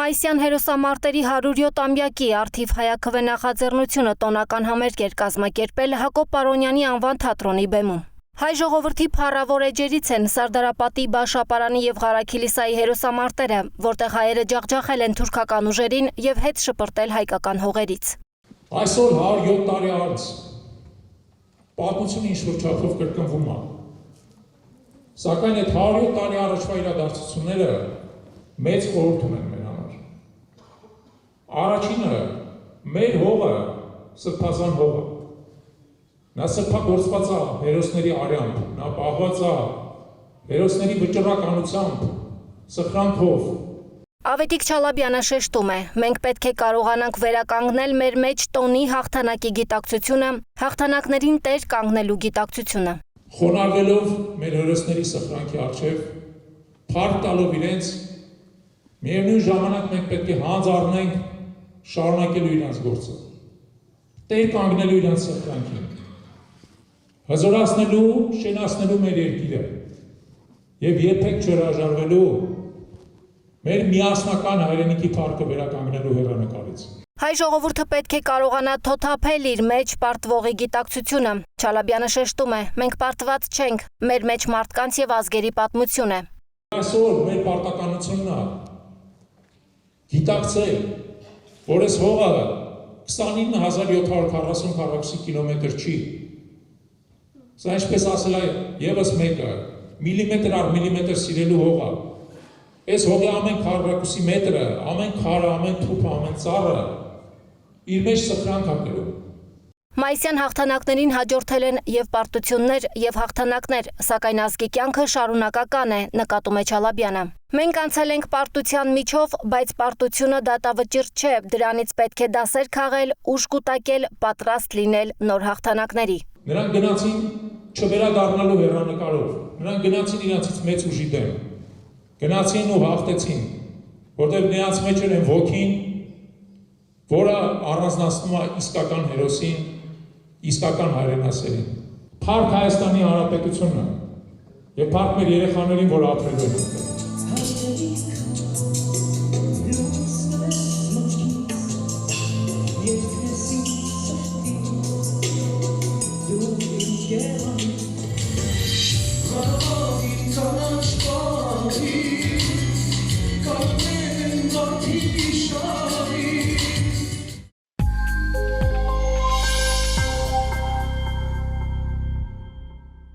Մայիսյան հերոսամարտերի 107-ամյակի առթիվ հայաքվե նախաձեռնությունը տոնական համերգ էր կազմակերպել Հակոբ Պարոնյանի անվան թատրոնի բեմում։ Հայ ժողովրդի փառավոր էջերից են Սարդարապատի, Բաշապարանի և Ղարաքիլիսայի հերոսամարտերը, որտեղ հայերը ջախջախել են թուրքական ուժերին և հետ շպրտել հայկական հողերից։ Այսօր 107 տարի անց պատմությունը ինչ-որ չափով կրկնվում է։ Սակայն այդ 107 տարի առաջվա իրադարձությունները մեծ խորհուրդ ունեն մեր համար։ Առաջինը մեր հողը սրբազան հող է։ Նա սրբագործված է հերոսների արյամբ, նա պահված է հերոսների վճռականությամբ, սխրանքով։ Ավետիք Չալաբյանը շեշտում է, մենք պետք է կարողանանք վերականգնել մեր մեջ տոնի հաղթանակի գիտակցությունը, հաղթանակներին տեր կանգնելու գիտակցությունը։ Խոնարհվելով մեր հերոսների սխրանքի առջև, փառք տալով իրենց, միևնույն ժամանակ մենք պետք է հանձ առնենք շարունակելու իրենց գործը, տեր կանգնելու իրենց սխրանքին, հզորացնելու, շենացնելու մեր երկիրը և երբեք չհրաժարվելու մեր միասնական հայրենիքի փառքը վերականգնելու հեռանկարից։ Հայ ժողովուրդը պետք է կարողանա թոթափել իր մեջ պարտվողի գիտակցությունը։ Չալաբյանը շեշտում է, մենք պարտված չենք, մեր մեջ մարդկանց և ազգերի պատմություն է։ Այսօր մեր պարտականությունն է գիտակցել, որ այս հողը 29740 քառակուսի կիլոմետր չի։ Սա ինչպես ասել է ևս մեկը, միլիմետր առ միլիմետր սիրելու հող է։ Այս հողի ամեն քառակուսի մետրը, ամեն քարը, ամեն թուփը, ամեն ծառը իր մեջ սխրանք է կրում։ Մայիսյան հաղթանակներին հաջորդել են և պարտություններ, և հաղթանակներ, սակայն ազգի կյանքը շարունակական է, նկատում է Չալաբյանը։ Մենք անցել ենք պարտության միջով, բայց պարտությունը դատավճիռ չէ, դրանից պետք է դասեր քաղել, ուժ կուտակել, պատրաստ լինել նոր հաղթանակների։ Նրանք գնացին չվերադառնալու հեռանկարով, նրանք գնացին իրենցից մեծ ուժի դեմ, գնացին ու հաղթեցին, որտեղ նրանց մեջ էր են ոգին, որը առանձնացնում է իսկական հերոսին, իսկական հայրենասերին։ Փառք Հայաստանի Հանրապետությունը և փառք մեր երեխաներին, որ ապրելու են։